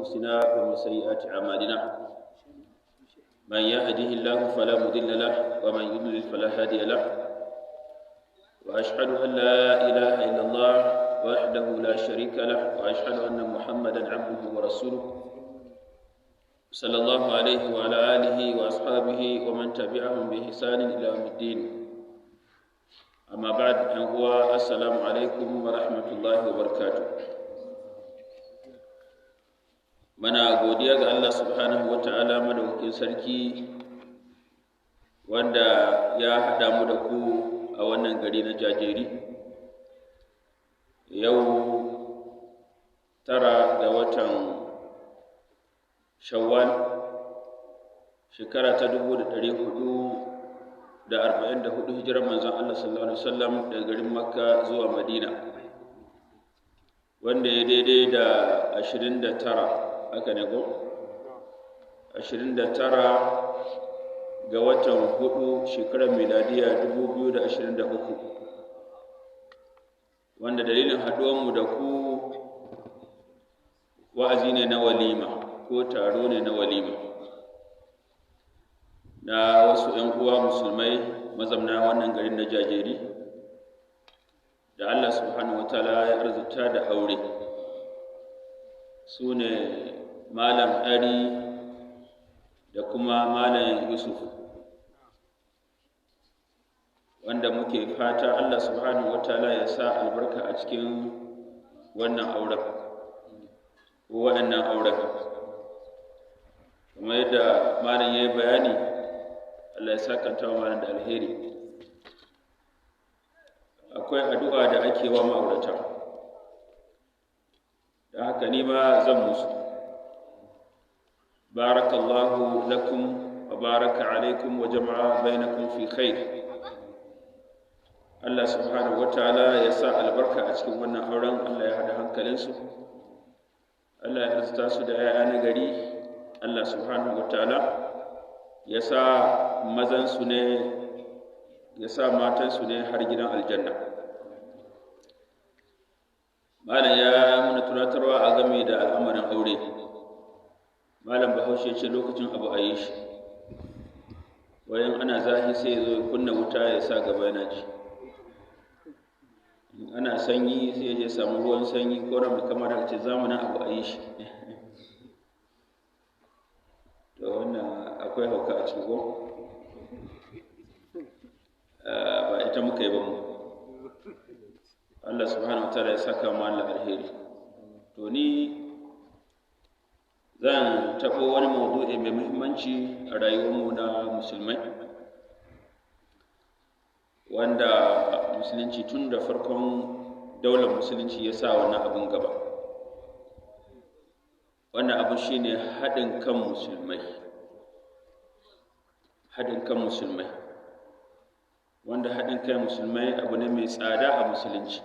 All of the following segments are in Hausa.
أنفسنا ومن سيئات أعمالنا من يهده الله فلا مضل له ومن يضلل فلا هادي له وأشهد أن لا إله إلا الله وحده لا شريك له وأشهد أن محمدا عبده ورسوله صلى الله عليه وعلى آله وأصحابه ومن تبعهم بإحسان إلى يوم الدين. أما بعد السلام عليكم ورحمة الله وبركاته. Mana godiya ga Allah subhanahu wa ta'ala madaukakin sarki wanda ya haɗa mu da ku a wannan gari na Jajeri yau 9 ga watan Shawwal shekara ta 1444 hijirar manzon Allah sallallahu alaihi wasallam daga garin Makka zuwa Madina wanda ya daidai da 29 haka ne ko 29 ga watan 4 shekarar miladiya 2023 wanda dalilin haɗuwanmu da ku wa'azi ne na walima ko taro ne na walima na wasu 'yan uwa musulmai mazamna wannan garin na Jajeri da Allah subhanahu wataala ya arzuta da aure su ne Malam Ari da kuma Malam Yusuf wanda muke fata Allah subhanahu wataala ya sa albarka a cikin wannan auren ko waɗannan auren kamar yadda malam ya yi bayani Allah ya sakanta wa malam da alheri. Akwai addu'a da ake wa ma'aurata da haka ni ma zan musu. Barakallahu lakum wa baraka alaikum wa jama'a bainakum fi khair. Allah subhanahu wa ta'ala ya sa albarka a cikin wannan auren, Allah ya hada hankalinsu, Allah ya arzuta su da 'ya'ya na gari, Allah subhanahu wa ta'ala ya sa mazansu ne, ya sa matansu ne har gidan aljanna. Malam ya muna tunatarwa a game da al'amarin aure. Malam Bahaushe ce lokacin abu a yi shi, wayan ana zahi sai ya zo ya kunna wuta ya sa gaba yana ji. Ana sanyi sai ya je samu ruwan sanyi ko ran kamar da ce zamanin abu a yi shi. To wannan akwai hauka a ciki ko? Ba ita muka yi ba mu. Allah subhanahu wataala ya saka mu Allah alheri. To ni zan taɓo wani maudu'i mai muhimmanci a rayuwarmu na musulmai wanda musulunci tun da farkon daular musulunci ya sa wannan abin gaba. Wannan abu shine haɗin kan musulmai. Haɗin kan musulmai wanda haɗin kan musulmai abu ne mai tsada a musulunci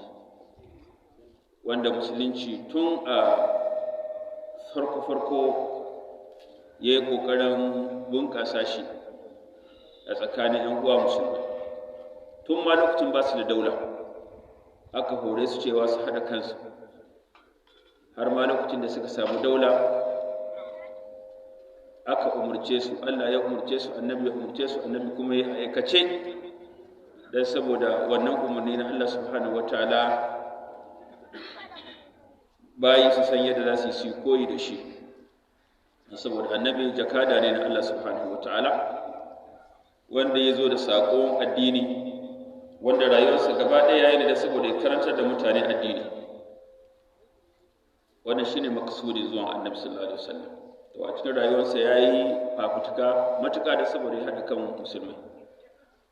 wanda musulunci tun a farko ya yi ƙoƙarin bunƙasa shi a tsakanin 'yan uwa musulmai tun ma lokacin ba su da daula aka hore su cewa su haɗa kansu har ma lokacin da suka samu daula aka umarce su, Allah ya umarce su, annabi ya umarce su, annabi kuma ya aikace dan saboda wannan umarni na Allah subhanahu wataala bayi su san yadda za su yi koyi da shi saboda annabi jakada ne na Allah subhanahu wataala wanda ya zo da saƙon addini wanda rayuwarsa gaba ɗaya yayi da saboda ya karantar da mutane addini. Wannan shine maksudin zuwan annabi sallallahu alaihi wasallam. To a cikin rayuwarsa yayi fafutuka matuƙa da saboda ya haɗa kan musulmai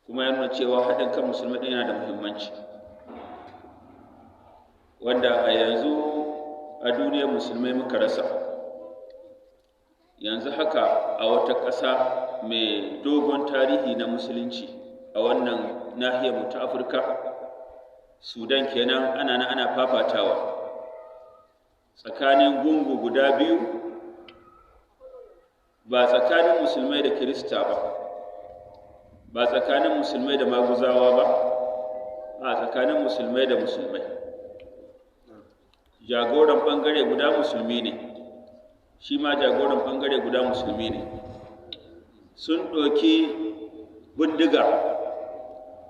kuma ya nuna cewa haɗin kan musulmai ɗin yana da muhimmanci wanda a yanzu a duniyar musulmai muka rasa. Yanzu haka a wata ƙasa mai dogon tarihi na musulunci a wannan nahiyar mu ta Afirka, Sudan kenan, ana fafatawa tsakanin gungu guda biyu, ba tsakanin musulmai da Kirista ba tsakanin musulmai da maguzawa ba, a tsakanin musulmai da musulmai. Jagoran ɓangare guda musulmi ne, shi ma jagoran ɓangare guda musulmi ne, sun ɗauki bindiga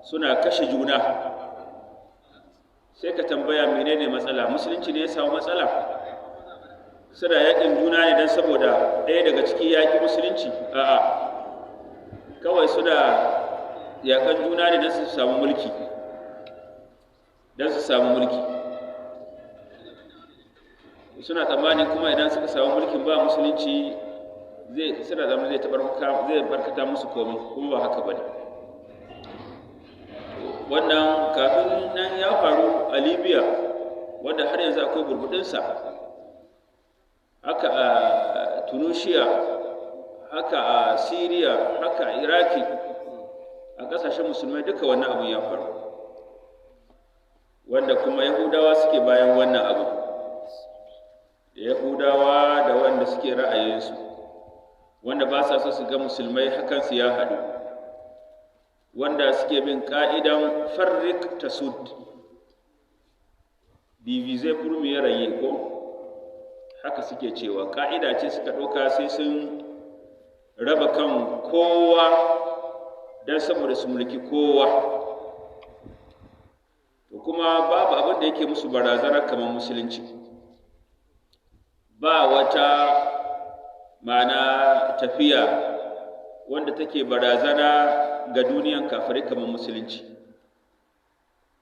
suna kashe juna. Sai ka tambaya menene matsala? Musulunci ne ya samu matsala? Suna yaƙin juna ne don saboda ɗaya daga ciki yaƙi musulunci? A'a, kawai suna yaƙan juna ne don su samu mulki, suna tsammani kuma idan suka samu mulkin ba musulunci zai barkata musu komai, kuma ba haka bane. Wannan kafin nan ya faru a Libya, wanda har yanzu akwai burbudinsa, haka a Tunisia, haka a Syria, haka a Iraki, a ƙasashen musulmai duka wannan abin ya faru, wanda kuma Yahudawa suke bayan wannan abu, da Yahudawa da wanda suke ra'ayinsu, wanda ba sa so su ga musulmai hakansu ya haɗu, wanda suke bin ƙa'idan farrik tasud, divize pour mieux régner ko haka suke cewa, ƙa'ida ce suka ɗauka sai sun raba kan kowa don saboda su mulki kowa. To kuma babu abin da yake musu barazana kamar musulunci, ba wata ma'ana tafiya wanda take barazana ga duniyan kafirai kamar musulunci,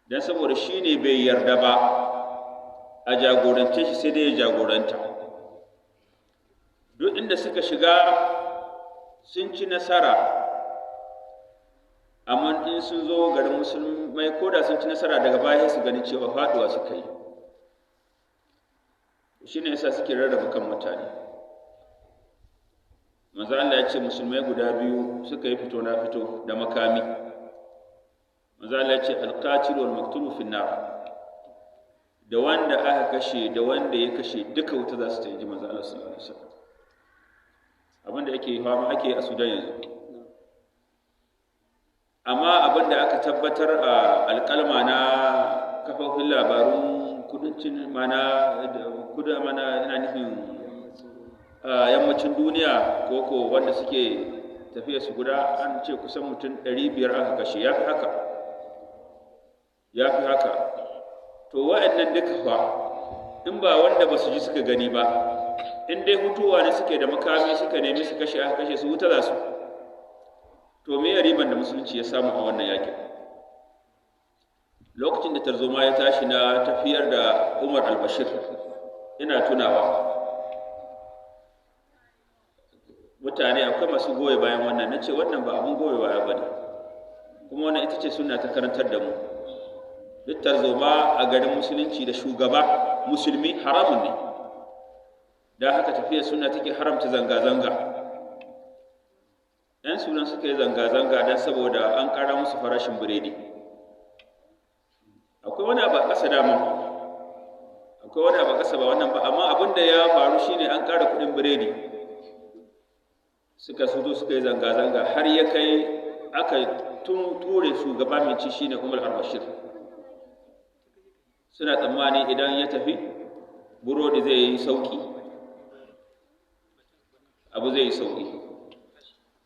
don saboda shi ne bai yarda ba a jagorance shi, sai dai ya jagoranta. Duk inda suka shiga sun ci nasara, amma in sun zo garin musulmai ko da sun ci nasara daga baya su gani cewa faduwa suka yi. Shi ne yasa suke rarraba kan mutane. Manzo Allah ya ce musulmai guda biyu suka yi fito na fito da makami. Manzo Allah ya ce al-qatil wal maqtul fi nar. Da wanda aka kashe da wanda ya kashe duka wuta za su ta yi. Manzo Allah sallallahu alaihi wasallam. Abinda ake fama ake a Sudan yanzu. Amma abinda aka tabbatar a alƙalma na kafofin labarun kudancin mana ina nufin yammacin duniya ko wanda suke tafiya su guda, an ce kusan mutum 500 aka kashe, ya fi haka. To wa'annan duka fa in ba wanda ba su ji suka gani ba, in dai hutuwa ne suke da makami suka nemi su kashe aka kashe su, wuta za su. To me ya riban da musulunci ya samu a wannan yakin? Lokacin da tarzoma ya tashi na tafiyar da Umar al-Bashir, ina tunawa mutane akwai masu goye bayan wannan, na ce wannan ba abin goye baya ba ne, kuma wannan ita ce sunna ta karantar da mu. Duk tarzoma a garin musulunci da shugaba musulmi haramun ne, da haka tafiyar sunna take haramta zanga-zanga. ‘Yan sunan suka yi zanga-zanga don saboda an ƙara musu farashin biredi. Akwai wani abu a ƙasa dama, akwai wani abu a ƙasa ba wannan ba, amma abin da ya faru shine an ƙara kuɗin biredi. Suka suka yi zanga-zanga har ya kai aka ture shugaba mai ci shine Umar al-Bashir. Suna tsammani idan ya tafi burodi zai yi sauki, abu zai yi sauki.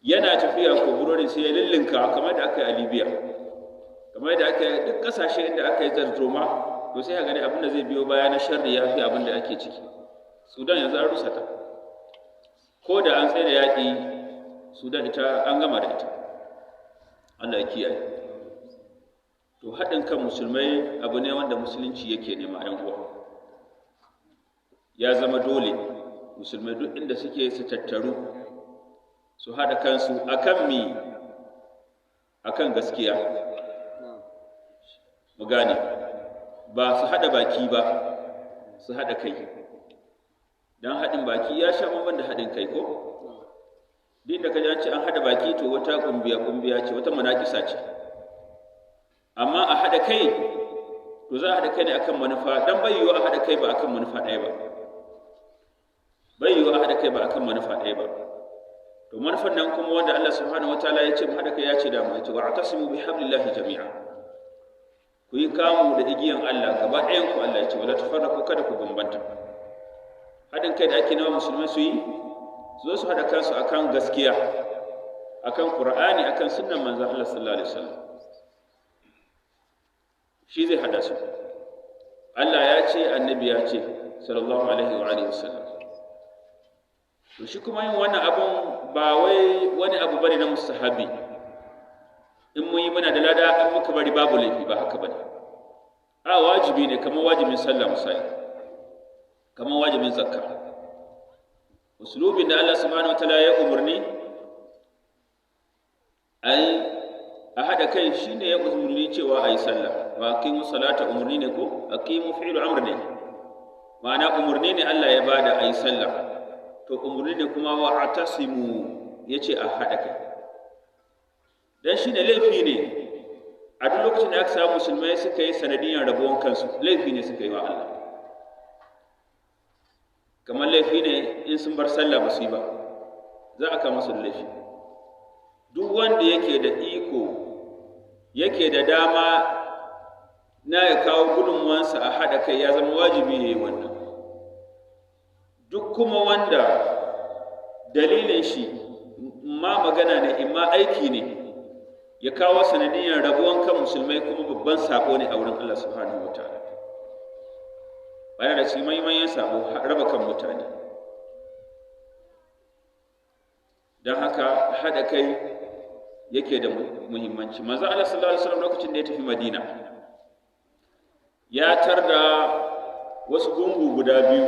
Yana tafiya ko burodin sai ya lillinka kamar da aka yi a Libya, kamar da aka yi duk ƙasashe inda aka yi tarzoma, to sai a gani abin da zai biyo baya na sharri ya fi abin da ake ciki. Sudan yanzu an rusa ta, ko da an tsaye da yaƙi Sudan ita an gama da ita, Allah ya kiyaye. To haɗin kan musulmai abu ne wanda musulunci yake nema ‘yan uwa. Ya zama dole musulmai duk inda suke su tattaru su haɗa kansu akan gaskiya. Mu gane, ba su haɗa baki ba, su haɗa kai. Don haɗin baki ya sha bamban da haɗin kai ko? Duk da ka ji an ce an haɗa baki to wata ƙumbiya ce, wata munaƙisa ce. Amma a haɗa kai, to za a haɗa kai ne akan manufa, don bai yiwu a haɗa kai ba akan manufa ɗaya ba. Bai yiwu a haɗa kai ba akan manufa ɗaya ba. To manufan nan kuma wanda Allah subhanahu wataala ya ce mu haɗa kai, ya ce da mu, ya ce wa'tasimu bihablillahi jami'a. Ku yi kamu da igiyan Allah gaba ɗayan ku, Allah ya ce wala tafarraqu, kada ku bambanta. haɗin kai da ake nawa musulmai su yi su zo su haɗa kansu akan gaskiya, akan Qur'ani, akan sunnan manzon Allah sallallahu alaihi wasallam. Shi zai haɗa su. Allah ya ce, annabi ya ce sallallahu alaihi wasallam. To shi kuma yin wannan abun ba wai wani abu bane na mustahabi, in mun yi muna da lada, in muka bari babu laifi, ba haka bane. A wajibi ne, kamar wajibin sallah misali, kamar wajibin zakka. Usulubin da Allah subhanahu wataala ya umarni a haɗa kai shine ya umarni cewa a yi sallah. Wa aqimu salata umarni ne ko aqimu fi'lu amr ne, ma'ana umarni ne Allah ya bada a yi sallah. To umarni ne kuma wa atasimu yace a haɗa kai, dan shi ne laifi ne a duk lokacin da aka samu musulmai suka yi sanadiyyar rabuwan kansu, laifi ne suka yi wa Allah. Kamar laifi ne in sun bar sallah ba su yi ba, za a kama su da laifi. Duk wanda yake da iko, yake da dama na ya kawo gudunmuwansa a haɗa kai, ya zama wajibi ya yi wannan. Duk kuma wanda dalilin shi ma magana ne, in ma aiki ne, ya kawo sanadiyyar rabuwan kan musulmai, kuma babban sabo ne a wurin Allah subhanahu wa ta'ala. Bayan da cikin manyan sabo raba kan mutane. Don haka haɗa kai yake da muhimmanci. Manzo Allah sallallahu alaihi wasallam lokacin da ya tafi Madina, ya tarda wasu gungu guda biyu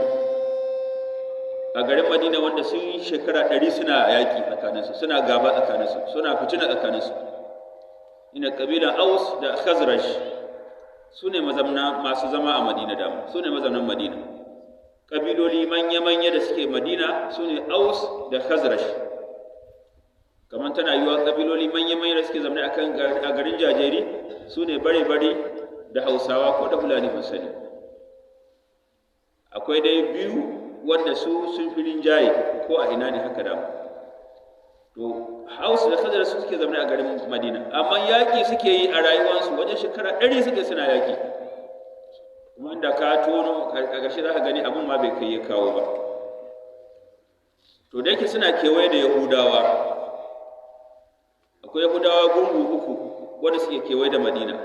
a garin Madina wanda sun yi shekara 100 suna yaƙi tsakaninsu, suna gaba tsakaninsu, suna fitina tsakaninsu. Ina kabilan Aus da Khazraj su ne masu zama a Madina dama, su ne mazaunan Madina. Kabiloli manya-manya da suke Madina su ne Aus da Khazraj. Kamar tana yiwa kabiloli manya-manya da suke zama a garin Jajeri su ne bare-bare da Hausawa ko da Fulani masani. Akwai dai biyu wanda su sun fi rinjaye ko a ina ne haka dama. To Hausa da Khazraj su suke zama a garin Madina, amma yaƙi suke yi a rayuwarsu, wajen shekara 100 suke suna yaƙi. Kuma inda ka tono a ƙarshe za ka gani abin ma bai kai ya kawo ba. To da yake suna kewaye da Yahudawa, akwai Yahudawa gungu uku wanda suke kewaye da Madina.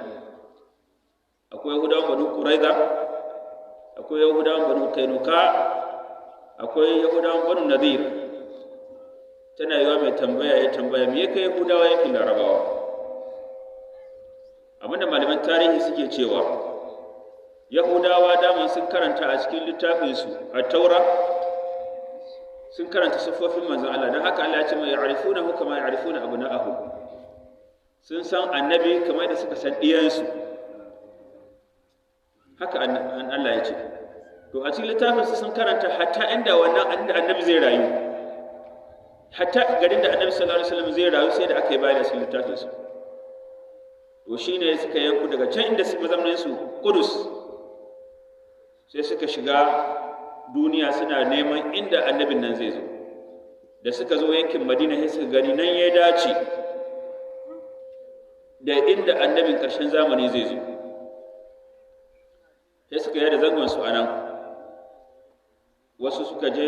Akwai Yahudawan Banu Quraiza, akwai Yahudawan Banu Kainuka, akwai Yahudawan Banu Nadir. Tana yiwa mai tambaya ya tambaya, me yake Yahudawa yake Larabawa? Abinda malaman tarihi suke cewa, Yahudawa dama sun karanta a cikin littafinsu a Taura, sun karanta siffofin manzon Allah, don haka Allah ya ce mai ya'rifunahu kama ya'rifuna abna'ahum. Sun san annabi kamar da suka san ɗiyansu. Haka Allah ya ce. To a cikin littafinsu sun karanta hatta inda annabi zai rayu. Hatta garin da annabi sallallahu alaihi wasallam zai rayu sai da aka yi bayani cikin littafin su. To shine suka yanku daga can inda suka zamanin su Qudus, sai suka shiga duniya suna neman inda annabin nan zai zo. Da suka zo yankin Madina sai suka gani nan ya dace da inda annabin ƙarshen zamani zai zo. Sai suka yi da zangon su anan. Wasu suka je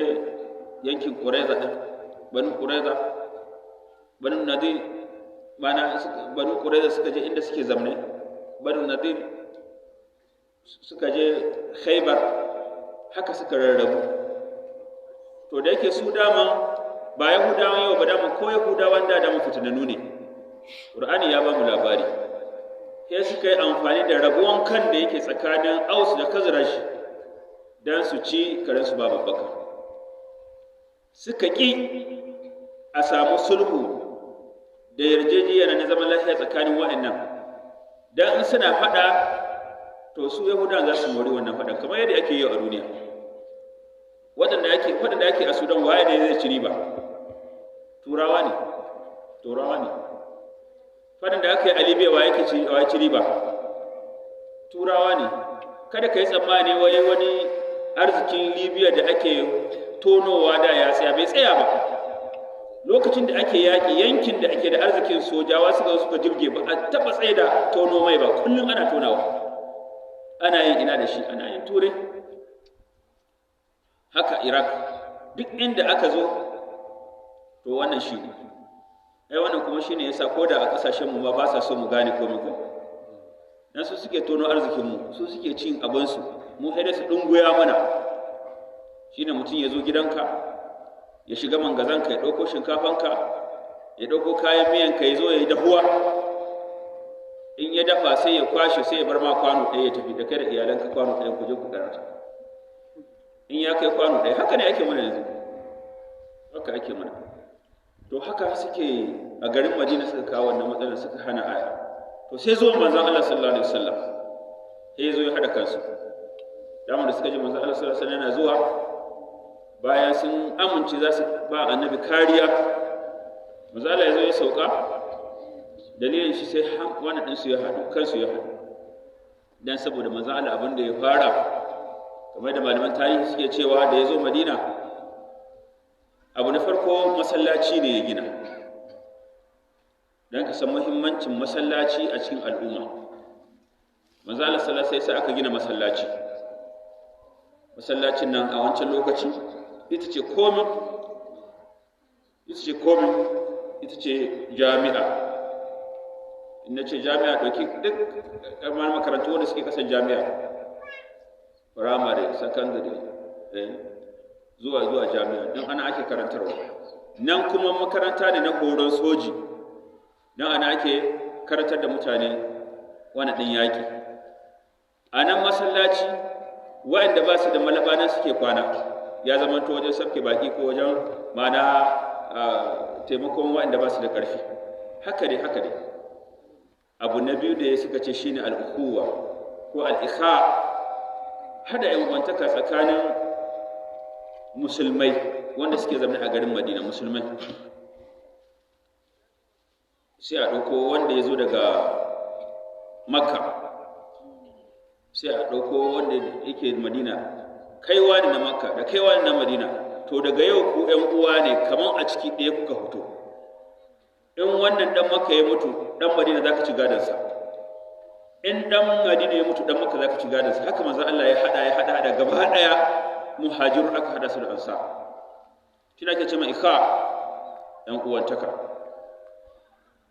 yankin Quraiza din, Banu Quraiza, Banu Nadir, mana Banu Quraiza suka je inda suke zamne, Banu Nadir suka je Khaybar, haka suka rarrabu. To da yake su dama ba Yahudawan yau ba, dama ko Yahudawan da dama fitinanu ne. Qur'ani ya ba mu labari. Sai suka yi amfani da rabuwan kan da yake tsakanin Aus da Khazraj dan su ci karensu ba babbaka. Suka ƙi a samu sulhu da yarjejeniya na zaman lafiya tsakanin waɗannan, dan in suna faɗa to su Yahudawa za su mori wannan faɗan, kamar yadda ake yi a duniya. Waɗanda ake a Sudan, waye ne zai ci riba? Turawa ne. Faɗan da aka yi a Libya waye ci riba? Turawa ne. Kada ka yi tsammani wani arzikin Libya da ake tonowa da ya tsaya, bai tsaya ba. Lokacin da ake yaƙi, yankin da ake da arzikin sojawa suka jirge, ba a taɓa tsaye da tono mai ba, kullum ana tonawa. Ana yin ina da shi, ana yin Turai. haka Iraq, duk inda aka zo to wannan shi ne. Wannan kuma shi ne yasa ko da a ƙasashen mu ba sa so mu gane komai ko dan su suke tono arzikin mu, su suke cin abinsu, mu sai da su dunguya mana. Shine mutum ya zo gidanka ya shiga mangazanka ya ɗauko shinkafanka ya ɗauko kayan miyanka ya zo ya yi dahuwa, in ya dafa sai ya kwashe sai ya bar ma kwano ɗaya ya tafi da kai da iyalanka kwano ɗaya ku je ku karanta. In ya kai kwano ɗaya, haka ne ake mana yanzu, haka ake mana. To haka suke a garin Madina suka kawo wannan matsalar, suka hana aya. To sai zuwa manzon Allah sallallahu alaihi wasallam sai ya zo ya hada kansu. Dama da suka ji manzon Allah sallallahu alaihi wasallam yana zuwa, bayan sun amince za su ba annabi kariya, manzon Allah ya zo ya sauka, dalilin shi sai wani ɗinsu ya haɗu, kansu ya haɗu. Dan saboda manzon Allah abin da ya fara, kamar da malaman tarihi suke cewa da ya zo Madina, abu na farko masallaci ne ya gina, don ka san muhimmancin masallaci a cikin al'umma. Manzo Allah sallallahu alaihi wasallam sai aka gina masallaci. Masallacin nan a wancan lokaci ita ce jami'a. In nace jami'a dauki duk kamar makarantu wanda suke kasan jami'a, primary, secondary, zuwa jami'a, don ana ake karantarwa. Nan kuma makaranta ne na horon soji, don ana ake karantar da mutane wani ɗin yaƙi. A nan masallaci waɗanda ba su da malaba nan suke kwana, ya zama to wajen sabke baki ko wajen mana taimakon waɗanda ba su da ƙarfi. Haka dai abu na biyu da ya suka ce shine al'ukhuwa ko al'ikha, hada yan uwantaka tsakanin musulmai wanda suke zama a garin Madina, musulmai. Sai a ɗauko wanda ya zo daga Makka, sai a ɗauko wanda yake Madina, kaiwa ne na Makka da kaiwa ne na Madina, to daga yau ku ƴan uwa ne, kaman a ciki ɗaya kuka fito. In wannan ɗan Makka ya mutu, ɗan Madina za ka ci gadonsa. In ɗan Madina ya mutu, ɗan Makka za ka ci gadonsa. Haka manzo Allah ya haɗa gaba ɗaya muhajiru aka haɗa su da ansar. Shi ne ake ce mai ikha, ɗan uwantaka.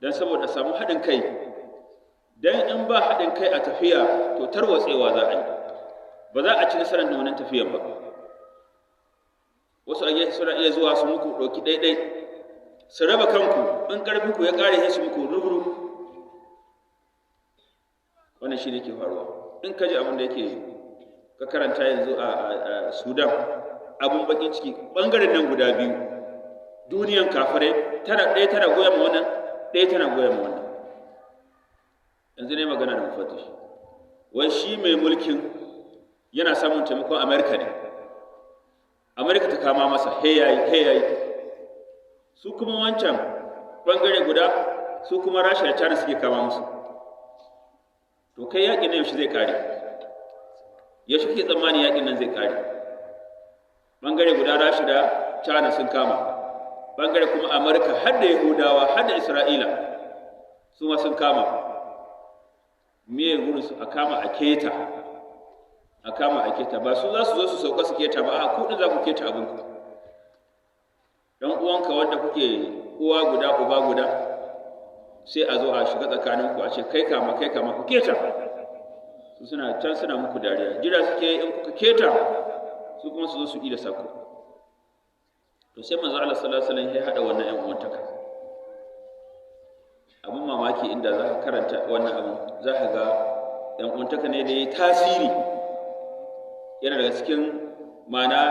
Dan saboda samu haɗin kai, dan in ba haɗin kai a tafiya to tarwatsewa za a yi, ba za a ci nasarar da wannan tafiyar ba. Wasu a suna iya zuwa su muku ɗauki ɗaiɗai, su raba kanku, in ƙarfinku ya ƙare sai su muku ruburu. Wannan shi ne ke faruwa. In ka ji abin da yake ka karanta yanzu a Sudan, abun bakin ciki, ɓangaren nan guda biyu, duniyan kafirai, ɗaya tana goya ma wannan, ɗaya tana goya ma wannan. Yanzu ne magana da mufatish, wai shi mai mulkin yana samun taimakon Amerika ne, Amerika ta kama masa, he yayi. Su kuma wancan ɓangare guda, su kuma Rasha da China suke kama musu. To kai yaƙin nan yaushe zai ƙare? Yaushe kake tsammani yaƙin nan zai ƙare? Ɓangare guda Rasha da China sun kama, ɓangare kuma Amerika har da Yahudawa har da Isra'ila su ma sun kama. Me gurinsu a kama a keta, ba su za su zo su sauka su keta ba, a kuɗin za ku keta abinku. Dan uwanka wanda kuke uwa guda uba guda, sai a zo a shiga tsakaninku a ce kai kama ku keta. Su suna can suna muku dariya, jira suke in kuka keta su kuma su zo su da sako. To sai manzo Allah sallallahu alaihi wasallam ya hada wannan ƴan uwantaka. Abin mamaki inda za ka karanta wannan abin, za ka ga ƴan uwantaka ne da ya tasiri, yana daga cikin mana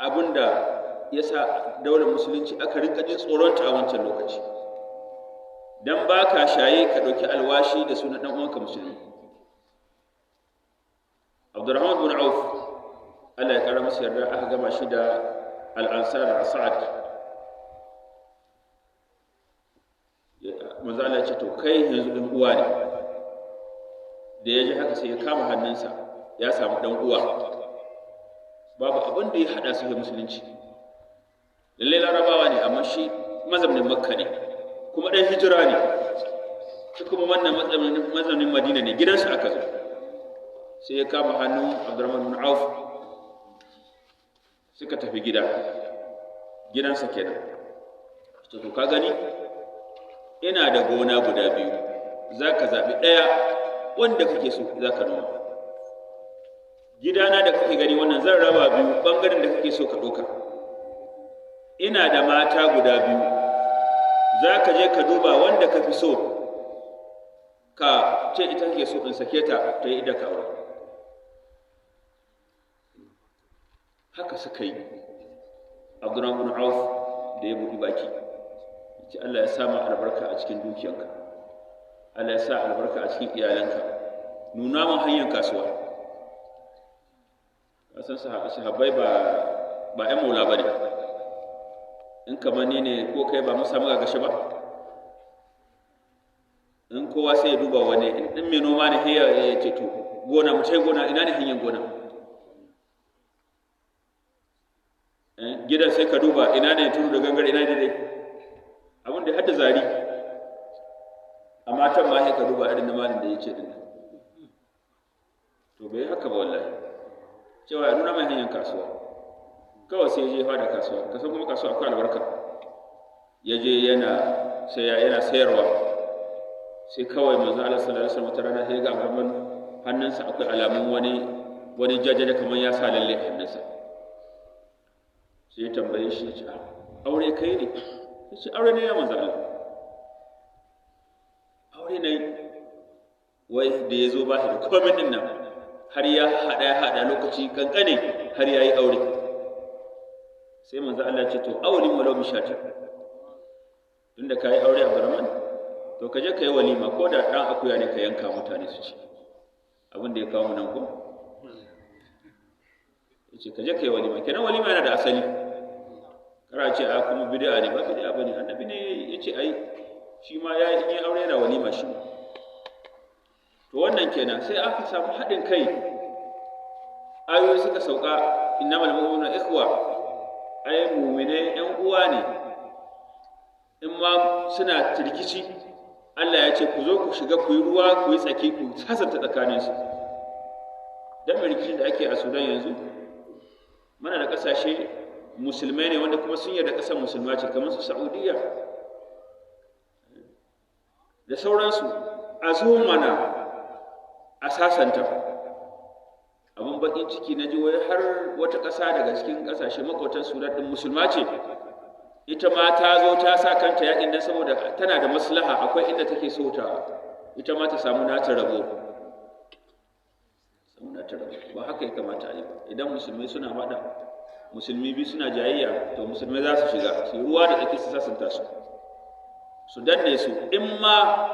abin da ya sa daular musulunci aka rinka jin tsoronta a wancan lokaci. Dan ba ka shaye ka ɗauki alwashi da sunan ɗan uwanka musulmi. Abdurrahman bin Auf, Allah ya ƙara masa yarda, aka gama shi da al'ansar a Sa'ad. Manzo Allah ya ce to kai yanzu ɗan uwa ne. Da ya ji haka sai ya kama hannunsa, ya samu ɗan uwa. Babu abin da ya haɗa su da musulunci. Lallai Larabawa ne, amma shi mazaunin Makka ne, kuma ɗan hijira ne. Shi kuma wannan mazaunin Madina ne, gidansu aka zo. Sai ya kama hannun Abdurrahman bin Auf, suka tafi gidansa kenan. To ka gani ina da gona guda biyu, za ka zaɓi ɗaya wanda kake so za ka noma. Gidana da kake gani wannan zan raba biyu, ɓangaren da kake so ka ɗauka. Ina da mata guda biyu, za ka je ka duba wanda ka fi so ka ce ita kake so in sake ta ta yi da kawo. Haka suka yi. Abdurrahman bin Auf da ya buɗi baki, ce Allah ya sa ma albarka a cikin dukiyanka, Allah ya sa albarka a cikin iyalanka, nuna mun hanyar kasuwa. Kasan sahabbai ba ƴan maula ba ne. In kamar ni ne ko kai ba mu samu gagashe ba, in kowa sai ya duba wani, in mai noma ne ya ce to gona mu ce gona, ina ne hanyar gona? Gidan sai ka duba ina ne tudu da gangare, ina ne dai abin da hadda zari. Amma tan ma sai ka duba irin malin da ya ce din. To bai haka ba wallahi, cewa ya nuna mai hanyar kasuwa. Kawai sai ya je fada kasuwa, ka san kuma kasuwa akwai albarka. Ya je yana sayarwa, sai kawai manzo Allah sallallahu alaihi wasallam wata rana sai ga gaban hannunsa akwai alamun wani jajaja kamar ya sa lalle a hannunsa. Sai ya tambaye shi, ya ce aure kai ne? Ya ce aure ne ya manzo Allah, aure ne. Wai da ya zo ba shi da komai din nan, har ya haɗa lokaci kankane har ya yi aure. Sai manzo Allah ya ce to awli walau bi shati, tunda ka yi aure a Barman, to ka je ka yi walima, ko da ɗan akuya ne ka yanka mutane su ci. Abin da ya kawo nan ko ya ce ka je ka yi walima. Kenan walima yana da asali. Kara ce a kuma bid'a ne, ba bid'a bane. Annabi ne ya ce ai shi ma ya yi aure yana walima shi. To wannan kenan sai aka samu haɗin kai. Ayoyi suka sauka, innamal mu'minuna ikhwa, ai mu'mine ƴan uwa ne. In ma suna tirkici, Allah ya ce ku zo ku shiga ku yi ruwa ku yi tsaki ku sasanta tsakaninsu. Dan rikicin da ake a Sudan yanzu, mana da ƙasashe musulmai ne wanda kuma sun yarda ƙasar musulma ce, kamar su Saudiya da sauransu. A zo mana a sasanta. Abin bakin ciki na ji wai har wata ƙasa daga cikin ƙasashe makwatan Sudan ɗin musulma ce, ita ma ta zo ta sa kanta yaƙin dan saboda tana da maslaha, akwai inda take so ita ma ta samu nata rabo. Ba haka ya kamata a yi. Idan musulmai suna faɗa, musulmi biyu suna jayayya, to musulmai za su shiga su ruwa da tsaki su sasanta su danne su. In ma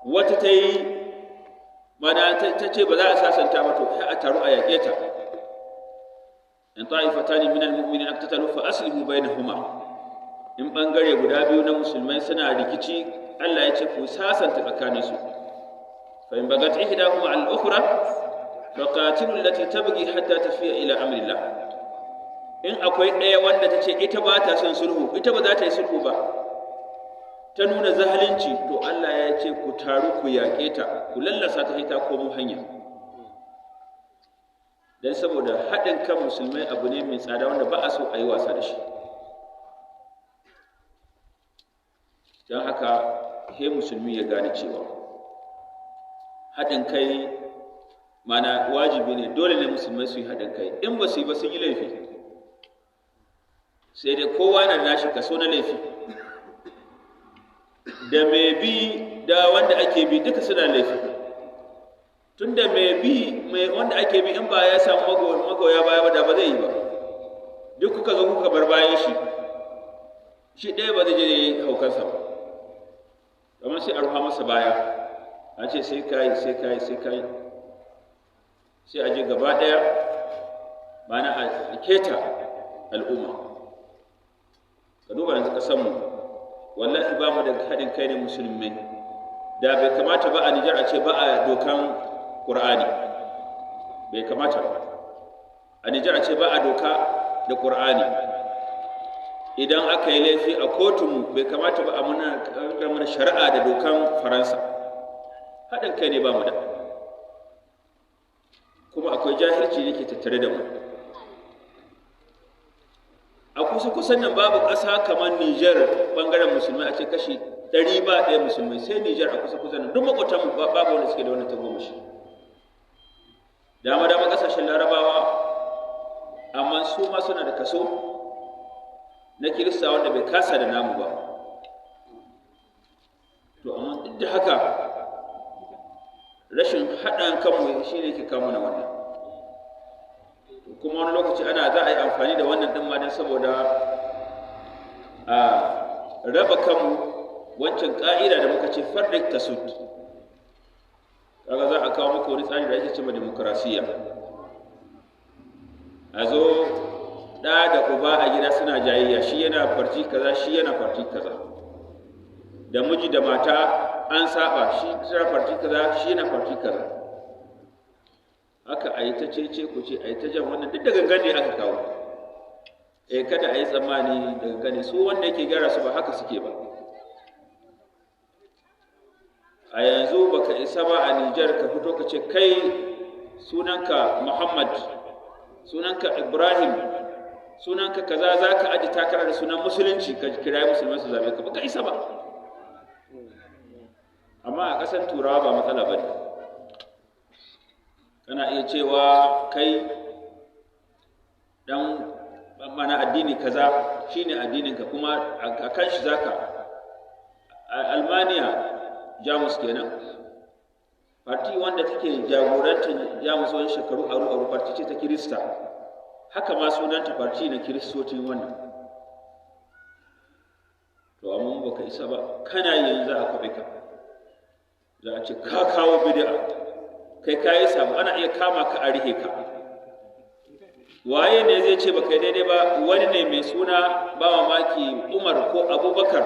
wata ta yi mana ta ce ba za a sasanta ba, to sai a taru a yaƙe ta. In ta'ifatani minal mu'minina iqtatalu fa aslihu bainahuma. In bangare guda biyu na musulmai suna rikici, Allah ya ce ku sasanta tsakaninsu. Fa in bagat ihdahuma al-ukhra fa qatilu allati tabghi hatta tafiya ila amrillah. In akwai ɗaya wanda ta ce ita ba ta son sulhu, ita ba za ta yi sulhu ba, ta nuna zalunci, to Allah ya ce ku taru ku yaƙe ta, ku lallasa ta ita komo hanya. Dan saboda haɗin kan musulmai abu ne mai tsada wanda ba a so a yi wasa da shi. Don haka he musulmi ya gane cewa haɗin kai mana wajibi ne, dole ne musulmai su yi haɗin kai. In ba su yi ba sun yi laifi, sai dai kowa na nashi kaso na laifi. Da mai bi da wanda ake bi duka suna laifi. Tun da mai wanda ake bi in ba ya samu magoya baya ba da ba zai yi ba. Duk kuka zo kuka bar bayan shi ɗaya ba zai je haukansa ba. Kamar sai a ruha masa baya, an ce sai kayi sai a je gaba ɗaya mana a keta al'umma. Ka duba yanzu ƙasanmu, wallahi ba mu da haɗin kai ne musulmai. Da bai kamata ba a Nijar a ce ba a dokan Ƙur'ani, bai kamata ba a Nijar a ce ba a doka da Ƙur'ani. Idan aka yi laifi a kotunmu, bai kamata ba a mana shari'a da dokan Faransa. Haɗin kai ne ba mu da, kuma akwai jahilci da ke tattare da mu. kusa-kusan nan babu ƙasa kamar Nijar ɓangaren musulmai a ce kashi 100 ba ɗaya musulmai, sai Nijar a kusa-kusan nan duk makwatan babu wanda suke da wannan tagomashi. Dama ƙasashen Larabawa, amma su ma suna da kaso na Kirista wanda bai kasa da namu ba. To amma duk da haka rashin haɗin kanmu shi ne ke kawo na wannan. Kuma wani lokaci za a yi amfani da wannan ɗin ma don saboda a raba kanmu, wancan ƙa'ida da muka ce farrik tasud. Kaga za a kawo muku wani tsari da ake cewa demokrasiya. A zo ɗa da uba a gida suna jayayya, shi yana farti kaza, shi yana farti kaza. Da miji da mata an saba, shi yana farti kaza, shi yana farti kaza. Haka a yi ta cece ku ce, a yi ta jan wannan duk da gangan ne aka kawo. Kada a yi tsammani da gangan ne, su wanda yake gyara su ba haka suke ba. A yanzu baka isa ba a Nijar ka fito ka ce kai sunanka Muhammad, sunanka Ibrahim, sunanka kaza, za ka aji takara da sunan musulunci ka kirayi musulmai su zabe ka, baka isa ba. Amma a ƙasar Turawa ba matsala ba ne. Kana iya cewa kai dan mana addini kaza shine addininka, kuma a kan shi zaka. Almaniya, Jamus kenan, farti wanda take jagorantar Jamus wani shekaru aru farti ce ta Kirista, haka ma sunanta farti na Kiristoci wannan. To amma baka isa ba, kana yanzu a kwabe ka, za a ce ka kawo bid'a, kai kayi samu, ana iya kama ka a rihe ka. Waye ne zai ce baka daidai ba? Wani ne mai suna ba mamaki Umar ko Abubakar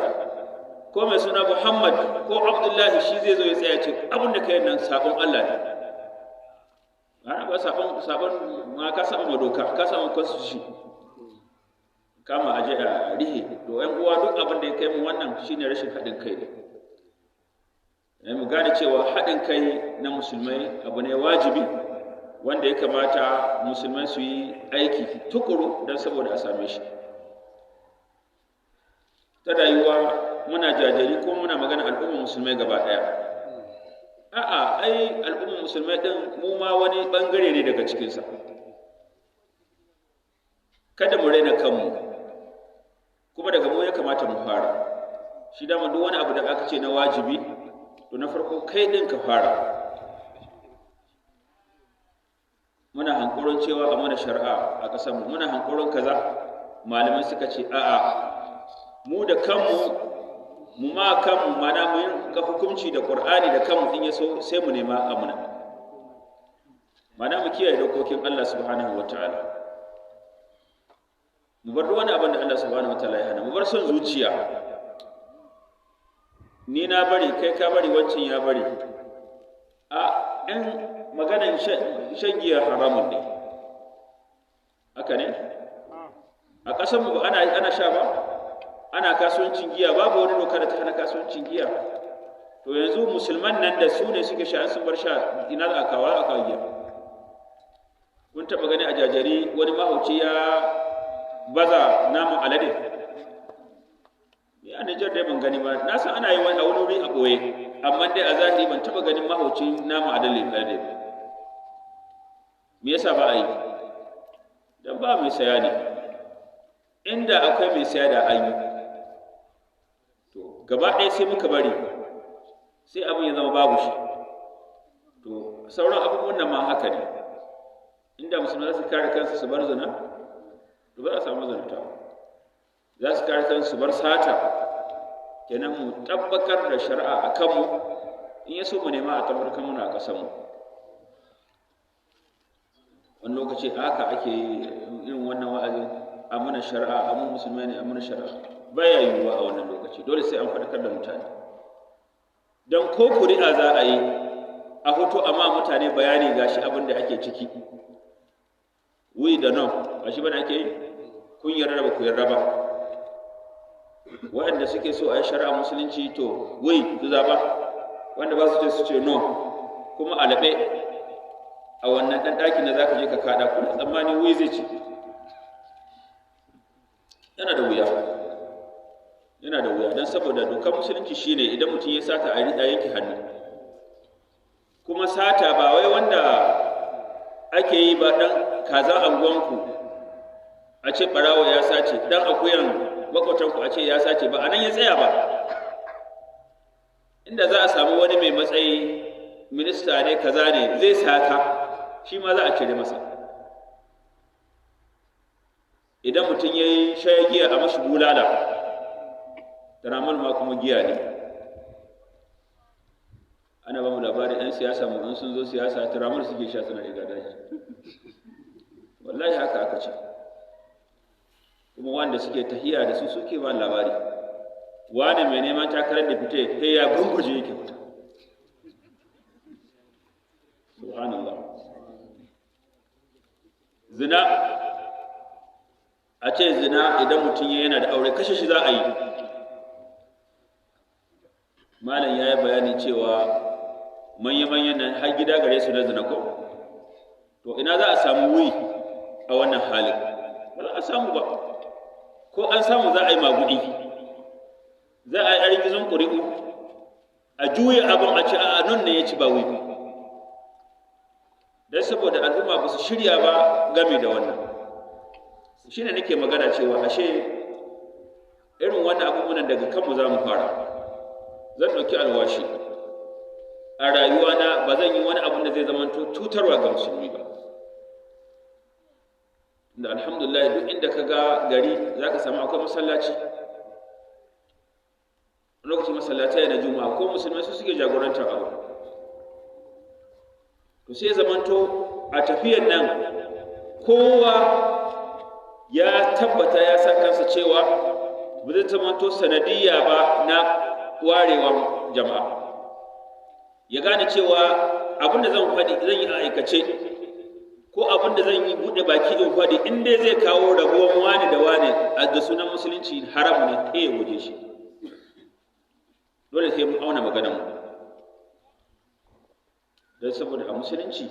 ko mai suna Muhammad ko Abdullahi, shi zai zo ya tsaya ce abin da kai nan sabon Allah ne. Ana ba sabon ma ka saba doka, ka saba constitution, kama aje a rihe. To ƴan uwa, duk abin da ya kai mu wannan shine rashin haɗin kai ne. Mu gane cewa haɗin kai na musulmai abu ne wajibi wanda ya kamata musulmai su yi aiki tukuru don saboda a same shi. Ta rayuwa muna jajiri ko muna magana al'ummar musulmai gaba ɗaya. A'a, ai al'ummar musulmai ɗin mu ma wani ɓangare ne daga cikinsa. Kada mu raina kanmu, kuma daga mu ya kamata mu fara. Shi dama duk wani abu da aka ce na wajibi, to na farko kai ɗin ka fara. Muna hankoron cewa a mana shari'a a ƙasarmu, muna hankoron kaza, malamai suka ce a'a, mu da kanmu, mu ma kanmu, mana mu yin ga hukunci da Qur'ani da kanmu, in ya so sai mu nema amana, mana mu kiyaye dokokin Allah subhanahu wataala, mu bar wani abin da Allah subhanahu wataala ya hana, mu bar son zuciya. Ni na bari, kai ka bari, wancan ya bari. In maganan shan giya haramun ne, haka ne? A ƙasarmu ba ana sha ba, ana kasuwancin giya, babu wani doka da ta hana kasuwancin giya. To yanzu musulman nan da su ne suke sha, sun bar sha, ina da aka giya. Kun taɓa gani a jajari wani mahauci ya baza naman alade? A Nijar dai ban gani ba, na san ana yi wani wuri a ɓoye, amma dai a zahiri ban taɓa ganin mahauci naman alade ba. Me yasa ba a yi? Don ba mai saya ne. Inda akwai mai saya da an yi. To gaba ɗaya sai muka bari, sai abin ya zama babu shi. To sauran abubuwan nan ma haka ne. Inda musulmai za su kare kansu su bar zina, to ba a samu zinata. Za su kare kansu su bar sata, kenan mu tabbatar da shari'a a kanmu, in ya so mu nema a tabbatar muna a ƙasarmu. Wani lokaci haka ake irin wannan wa'azin, a mana shari'a, a mun musulmai ne, a mana shari'a. Baya yiwuwa a wannan lokaci, dole sai an faɗakar da mutane. Don ko kuri'a za a yi, a hoto amma mutane bayani gashi abin da ake ciki. Wi da non, ba shi bane ake yi? Kun yarda ba ku yarda ba. Waɗanda suke so a yi shari'a musulunci, to wi su zaɓa, wanda ba su ce su ce no, kuma a laɓe a wannan ɗan ɗakin da za ka je ka kaɗa, kuma tsammani wi zai ci. yana da wuya don saboda dokar musulunci shine idan mutum ya sata a yanke hannu, kuma sata ba wai wanda ake yi ba dan kaza anguwanku a ce barawo ya sace, dan akuyan makwatanku a ce ya sace, ba anan ya tsaya ba. Inda za a samu wani mai matsayi, minista ne kaza ne zai sata, shi ma za a cire masa. Idan mutum ya yi shaya giya a mashi bulala, taramal ma kuma giya ne. Ana ba mu labarin 'yan siyasa mu in sun zo siyasa taramal suke sha suna riga daji. Wallahi haka aka ce. Kuma wanda suke tahiya da su suke ba labari. Wani mai neman takarar da fite sai ya gunguje yake fita. Subhanallah. Zina, a ce zina idan mutum yana da aure kashe shi za a yi. Malam ya yi bayani cewa manya-manyan nan har gida gare su na zina ko? To ina za a samu wuri a wannan halin? Ba za a samu ba. Ko an samu za a yi magudi. Za a yi argizon ƙuri'u, a juya abin a ce a nan ne ya ci ba wuri. Don saboda al'umma ba su shirya ba game da wannan. Shi ne nake magana cewa ashe irin wannan abubuwan daga kanmu za mu fara. Zan ɗauki alwashi a rayuwana ba zan yi wani abin da zai zamanto cutarwa ga musulmi ba. Da alhamdulillah duk inda ka ga gari za ka samu akwai masallaci. Lokacin masallatai na juma'a ko musulmai su suke jagorantar abu. To sai zamanto a tafiyar nan kowa ya tabbata ya sa kansa cewa ba zai zamanto sanadiyya ba na warewar jama'a. Ya gane cewa abin da zan faɗi zan yi a aikace ko abin da zan yi buɗe baki in faɗi in dai zai kawo rabuwan wani da wani a da sunan musulunci haramu ne ta ya guje shi. Dole sai mun auna maganar mu. Don saboda a musulunci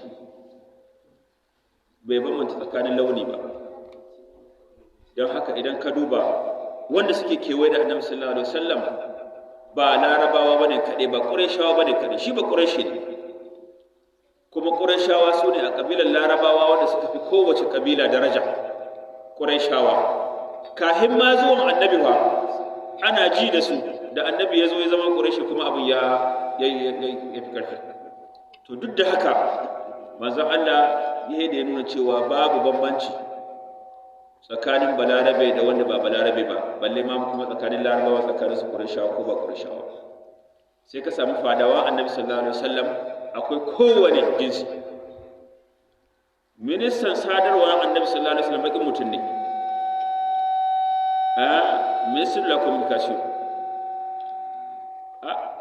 bai bambanta tsakanin launi ba. Don haka idan ka duba wanda suke kewaye da Annabi sallallahu alaihi wasallam ba larabawa bane kaɗai, ba ƙurayshawa bane kaɗai, shi ba ƙurayshi ne. Kuma ƙurayshawa su ne a ƙabilar larabawa wanda suka fi kowace ƙabila daraja. Ƙurayshawa kahin ma zuwan annabi ba ana ji da su, da annabi ya zo ya zama ƙurayshi kuma abin ya fi ƙarfi. To duk da haka manzon Allah ya nuna cewa babu bambanci tsakanin balarabe da wanda ba balarabe ba, balle ma kuma tsakanin larabawa tsakanin su ƙurashawa ko ba ƙurashawa. Sai ka samu fadawa annabi sallallahu alaihi wasallam akwai kowane jinsi. Ministan sadarwa annabi sallallahu alaihi wasallam bakin mutum ne. Minister de la communication.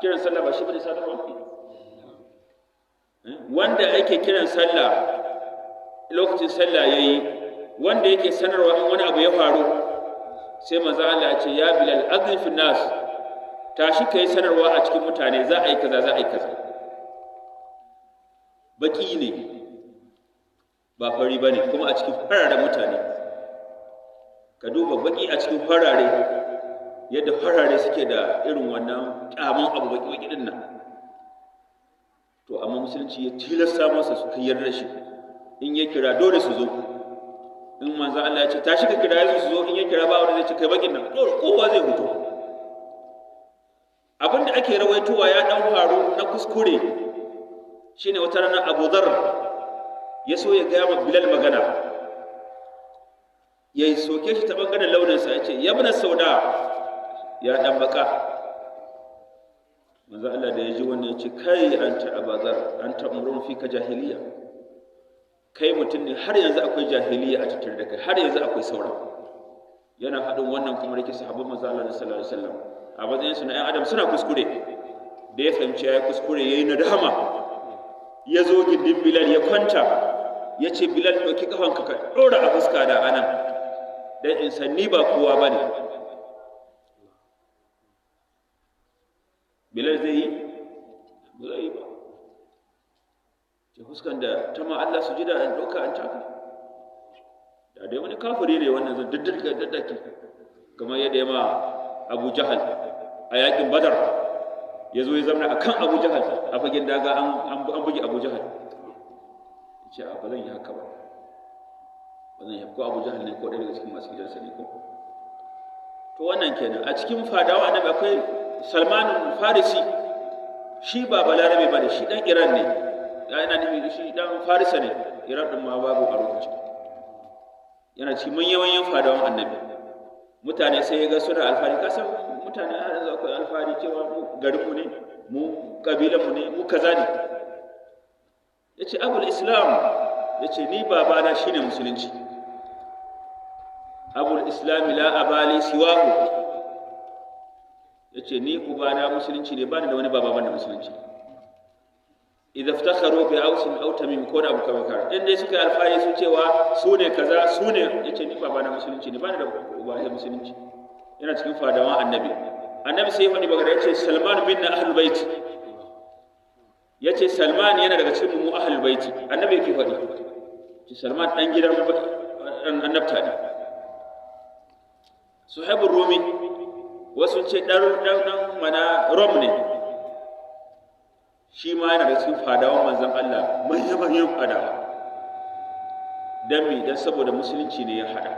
Kiran sallah ba shi bane sadarwa? Wanda ake kiran sallah lokacin sallah yayi, wanda yake sanarwa in wani abu ya faru, sai manzo Allah ya ce ya Bilal adhin fi nas, tashi kai sanarwa a cikin mutane za a yi kaza za a yi kaza. Baki ne ba fari bane kuma a cikin fararen mutane. Ka duba baki a cikin farare, yadda farare suke da irin wannan kyaman abu baki din nan. To amma musulunci ya tilasta masa su kai yarda shi, in ya kira dole su zo. In manzo Allah ya ce tashi ka kira su zo, in ya kira ba wanda zai ce kai bakin nan, dole kowa zai fito. Abin da ake rawaitowa ya dan faru na kuskure shine wata rana Abu Dharr ya so ya ga ma Bilal magana, ya soke shi ta bangaren launin sa, ya ce ya ibn Sauda, ya dan baka. Manzo Allah da ya ji wannan ya ce kai anta Abu Dharr anta umrun fika jahiliya, kai mutum ne har yanzu akwai jahiliya a tattare da kai, har yanzu akwai saura. Yana haɗin wannan kuma rike sahabban manzo Allah sallallahu alaihi wasallam a matsayin su na ƴan adam suna kuskure. Da ya fahimci ya kuskure yayi nadama, ya zo gindin Bilal ya kwanta, ya ce Bilal ɗauki kafanka ka ɗora a fuska da anan dan in san ni ba kowa bane. Bilal zai yi? Ba zai yi ba. Ce fuskan da ta ma Allah su ji da an ɗauka an taka. Da dai wani kafiri ne wannan zan daddake. kamar yadda ya ma Abu Jahal a yakin Badar, ya zo ya zama akan Abu Jahal a fagen daga an buge Abu Jahal, ce a ba zan yi haka ba, ba zan yi ko Abu Jahal ne ko ɗaya daga cikin masu gidansa ne ko. To wannan kenan. A cikin fadawa annabi akwai Salman Farisi, shi ba balarabe ba ne, shi dan Iran ne, yana nufi shi dan Farisa ne, Iran din ma babu a lokacin, yana cikin manyan fadawan annabi. Mutane sai ya ga suna alfahari, kasan mutane har yanzu akwai alfahari cewa mu garinmu ne, mu kabilanmu ne, mu kaza ne. Ya ce abul islam, ya ce ni babana shine musulunci, abul islam la abali siwahu, ya ce ni ubana musulunci ne, bani da wani baba banda musulunci. Idza iftakharu bi ausin aw tamim ko da abu kamar in dai suka alfahari su cewa su ne kaza su ne, ya ce ni babana musulunci ne, bani da uba ya musulunci. Yana cikin fadawan annabi. Annabi sai ya faɗi bagara, ya ce Salman minna ahlul bait, ya ce Salman yana daga cikin mu ahlul bait. Annabi yake faɗi, ce Salman dan gidan annabta ne. Suhaibur Rumi wasu ce dan mana Rom ne, shi ma yana da cikin fadawan manzon Allah, manyan fadawa. Dan me? Dan saboda musulunci ne ya hada.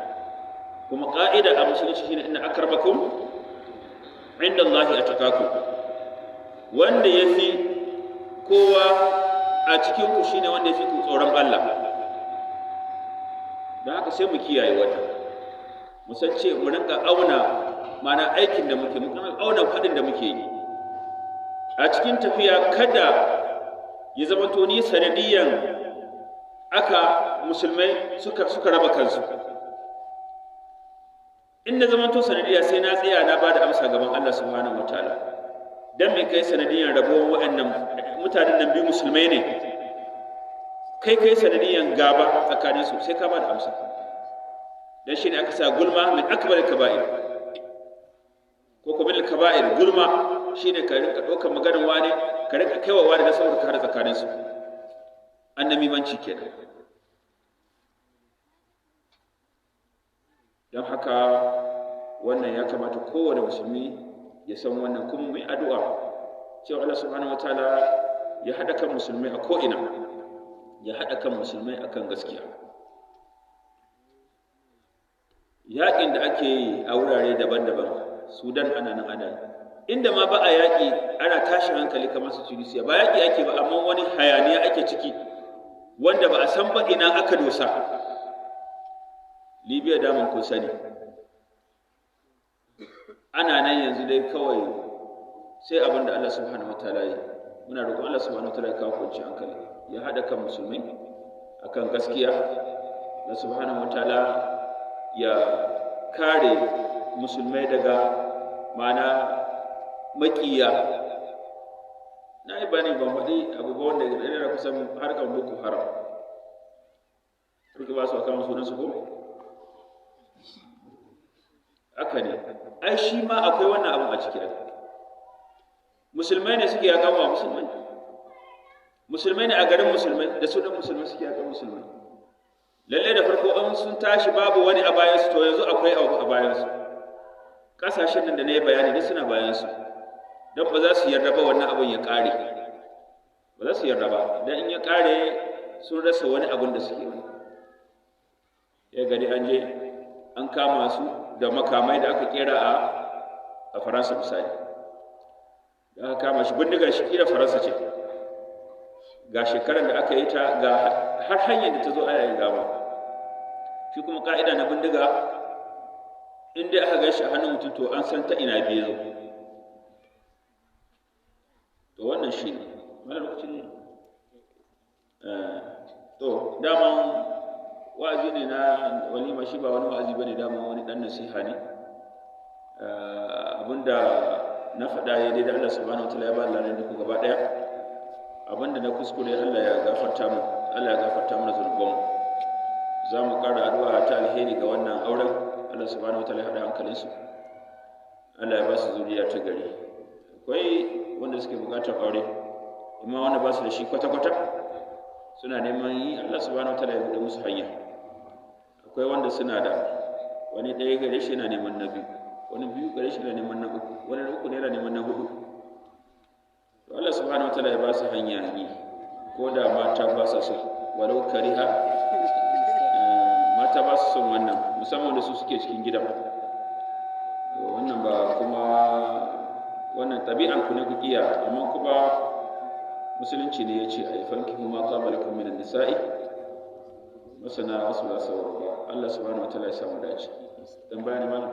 Kuma ka'ida a musulunci shine inna akramakum inda Allah ataqakum, wanda yafi kowa a cikin ku shine wanda yafi ku tsoron Allah. Dan haka sai mu kiyaye wannan, mu san ce mu rinka auna mana aikin da muke, mu auna fadin da muke yi a cikin tafiya. Kada ya zama to ni sanadiyan aka musulmai suka raba kansu. In na zama to sanadiya sai na tsaya na bada amsa gaban Allah subhanahu wataala, dan me kai sanadiyan rabuwar waɗannan mutanen nan biyu musulmai ne, kai sanadiyan gaba tsakanin su, sai ka bada amsa. Dan shi ne aka sa gulma min akbar kaba'ir, ko kuma min kaba'ir. Gulma shine ka rinka ɗaukar maganar wani ka rinka kaiwa wani da saboda kare tsakanin su, annamimanci kenan. Don haka wannan ya kamata kowane musulmi ya san wannan, kuma mai addu'a cewa Allah subhanahu wataala ya haɗa kan musulmai a ko'ina, ya haɗa kan musulmai akan gaskiya. Yaƙin da ake yi a wurare daban-daban, Sudan ana nan ana yi, inda ma ba a yaƙi ana tashin hankali kamar su Tunisia, ba yaƙi ake ba amma wani hayaniya ake ciki wanda ba a san ba ina aka dosa. Libya daman kun sani, ana nan yanzu dai kawai sai abin da Allah subhanahu wataala yi. Muna roƙon Allah subhanahu wataala ya kawo kwanciyar hankali, ya haɗa kan musulmai akan gaskiya. Allah subhanahu wataala ya kare musulmai daga mana makiya. Na yi bani ban faɗi abubuwan da yana kusan harkar Boko Haram, suke ba su a kama sunansu ko? Haka ne, ai shi ma akwai wannan abin a ciki. Musulmai ne suke yaƙa wa musulmai ne a garin musulmai, da su ɗan musulmai suke yaƙa musulmai. Lallai da farko an sun tashi babu wani a bayansu, to yanzu akwai abu a bayansu. Ƙasashen nan da na yi bayani ne suna bayansu, don ba za su yarda ba wannan abin ya ƙare, ba za su yarda ba, don in ya ƙare sun rasa wani abin da suke yi. Ya gani an je an kama su da makamai da aka kera a Faransa misali, da aka kama shi bindigar shi kira Faransa ce, ga shekarar da aka yi ta, ga har hanyar da ta zo ana yin gaba. Shi kuma ka'ida na bindiga in dai aka gaishe a hannun mutum to an san ta ina biye zo. To wannan shi ne wani lokacin to daman wa'azi ne na walima, shi ba wani wa'azi bane, daman wani dan nasiha ne. Abinda na faɗa ya dai da Allah subhanahu wataala ya ba Allah ne ku gaba daya, abinda na kuskure Allah ya gafarta mu, Allah ya gafarta mana zunubanmu. Za mu ƙara addu'a ta alheri ga wannan auren, Allah subhanahu wataala ya haɗa hankalinsu, Allah ya ba su zuriya ta gari. Akwai wanda suke buƙatar aure, amma wanda ba su da shi kwata-kwata suna neman yi, Allah subhanahu wataala ya buɗe musu hanya. Akwai wanda suna da wani ɗaya gare shi yana neman na biyu, wani biyu gare shi na neman na uku, wani na uku ne yana neman na hudu. To Allah subhanahu wataala ya ba su hanya ne, ko da mata ba sa so, walau kariha mata ba su son wannan, musamman da su suke cikin gidan. To wannan ba kuma wannan tabi'an ku ne ku iya, amma kuma musulunci ne ya ce a yi fankihu ma qaba lakum minan nisa'i masana wasu la sawaba. Allah subhanahu wataala ya samu dace. Dan bayani malam